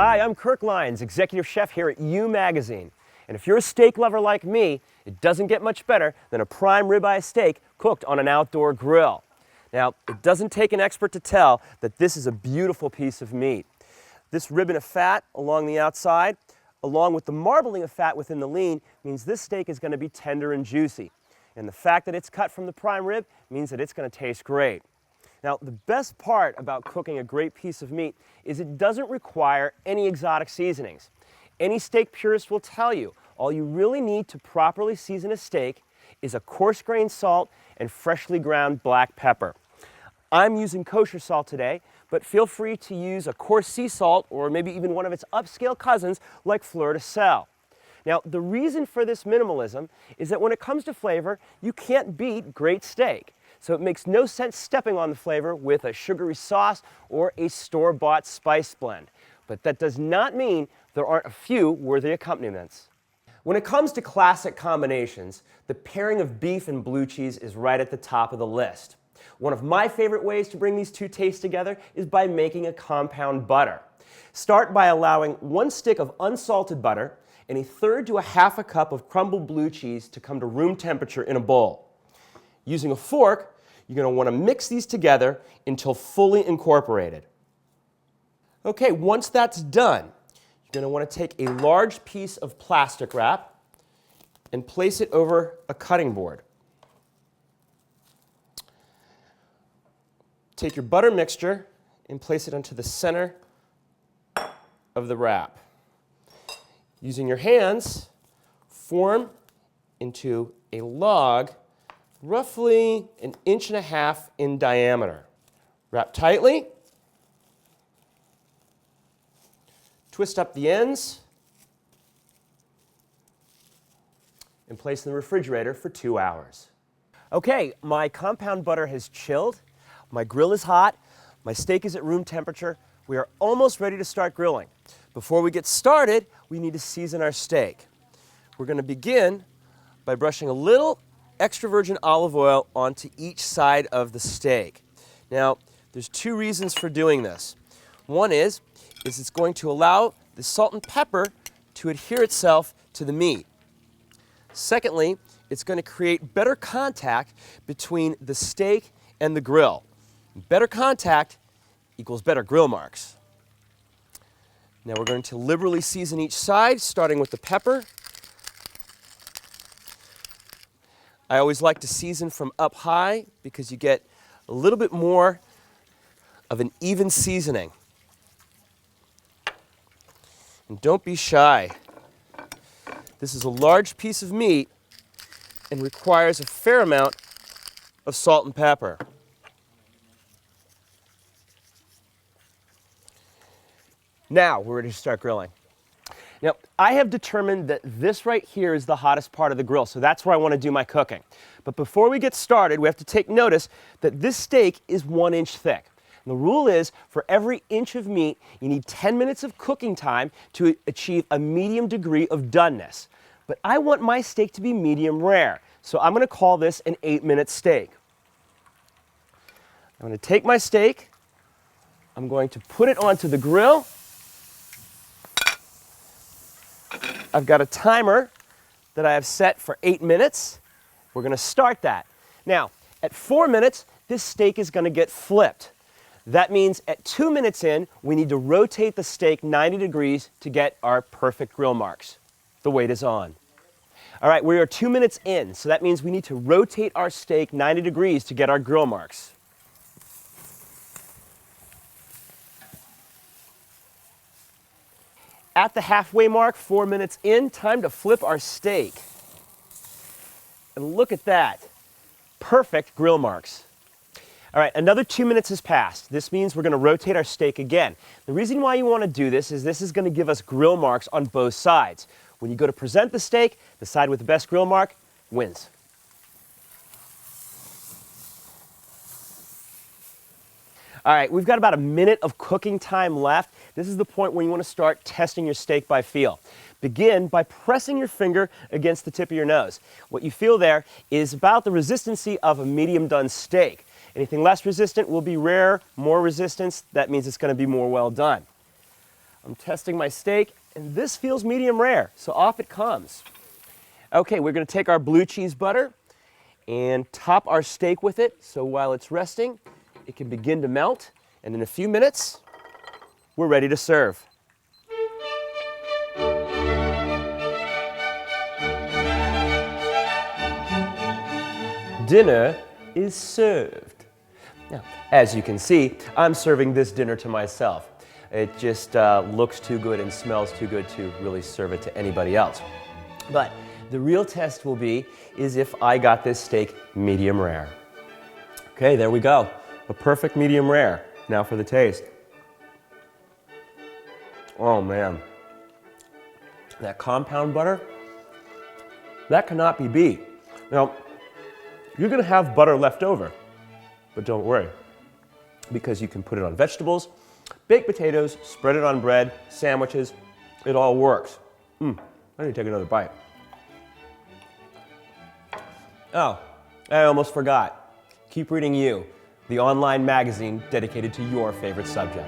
Hi, I'm Kirk Lyons, executive chef here at You Magazine. And if you're a steak lover like me, it doesn't get much better than a prime ribeye steak cooked on an outdoor grill. Now, it doesn't take an expert to tell that this is a beautiful piece of meat. This ribbon of fat along the outside, along with the marbling of fat within the lean, means this steak is going to be tender and juicy. And the fact that it's cut from the prime rib means that it's going to taste great. Now, the best part about cooking a great piece of meat is it doesn't require any exotic seasonings. Any steak purist will tell you all you really need to properly season a steak is a coarse-grained salt and freshly ground black pepper. I'm using kosher salt today, but feel free to use a coarse sea salt or maybe even one of its upscale cousins like fleur de sel. Now, the reason for this minimalism is that when it comes to flavor, you can't beat great steak. So it makes no sense stepping on the flavor with a sugary sauce or a store-bought spice blend. But that does not mean there aren't a few worthy accompaniments. When it comes to classic combinations, the pairing of beef and blue cheese is right at the top of the list. One of my favorite ways to bring these two tastes together is by making a compound butter. Start by allowing 1 stick of unsalted butter and 1/3 to 1/2 cup of crumbled blue cheese to come to room temperature in a bowl. Using a fork, you're going to want to mix these together until fully incorporated. Okay, once that's done, you're going to want to take a large piece of plastic wrap and place it over a cutting board. Take your butter mixture and place it onto the center of the wrap. Using your hands, form into a log roughly 1.5 inches in diameter. Wrap tightly, twist up the ends, and place in the refrigerator for 2 hours. Okay, my compound butter has chilled, my grill is hot, my steak is at room temperature, we are almost ready to start grilling. Before we get started, we need to season our steak. We're going to begin by brushing a little extra virgin olive oil onto each side of the steak. Now, there's 2 reasons for doing this. One is it's going to allow the salt and pepper to adhere itself to the meat. Secondly, it's going to create better contact between the steak and the grill. Better contact equals better grill marks. Now we're going to liberally season each side, starting with the pepper. I always like to season from up high because you get a little bit more of an even seasoning. And don't be shy. This is a large piece of meat and requires a fair amount of salt and pepper. Now we're ready to start grilling. Now, I have determined that this right here is the hottest part of the grill, so that's where I want to do my cooking. But before we get started, we have to take notice that this steak is 1 inch thick. And the rule is, for every inch of meat, you need 10 minutes of cooking time to achieve a medium degree of doneness. But I want my steak to be medium rare, so I'm going to call this an 8-minute steak. I'm going to take my steak, I'm going to put it onto the grill. I've got a timer that I have set for 8 minutes. We're going to start that. Now, at 4 minutes, this steak is going to get flipped. That means at 2 minutes in, we need to rotate the steak 90 degrees to get our perfect grill marks. The weight is on. All right, we are 2 minutes in, so that means we need to rotate our steak 90 degrees to get our grill marks. At the halfway mark, 4 minutes in, time to flip our steak. And look at that. Perfect grill marks. All right, another 2 minutes has passed. This means we're going to rotate our steak again. The reason why you want to do this is going to give us grill marks on both sides. When you go to present the steak, the side with the best grill mark wins. All right, we've got about 1 minute of cooking time left. This is the point where you want to start testing your steak by feel. Begin by pressing your finger against the tip of your nose. What you feel there is about the resistancy of a medium done steak. Anything less resistant will be rare. More resistance, that means it's going to be more well done. I'm testing my steak, and this feels medium rare, so off it comes. Okay, we're going to take our blue cheese butter and top our steak with it, so while it's resting, it can begin to melt, and in a few minutes, we're ready to serve. Dinner is served. Now, as you can see, I'm serving this dinner to myself. It just looks too good and smells too good to really serve it to anybody else. But the real test will be is if I got this steak medium rare. Okay, there we go. A perfect medium rare. Now for the taste. Oh man. That compound butter, that cannot be beat. Now, you're going to have butter left over, but don't worry, because you can put it on vegetables, baked potatoes, spread it on bread, sandwiches, it all works. I need to take another bite. Oh, I almost forgot. Keep Reading You, the online magazine dedicated to your favorite subject.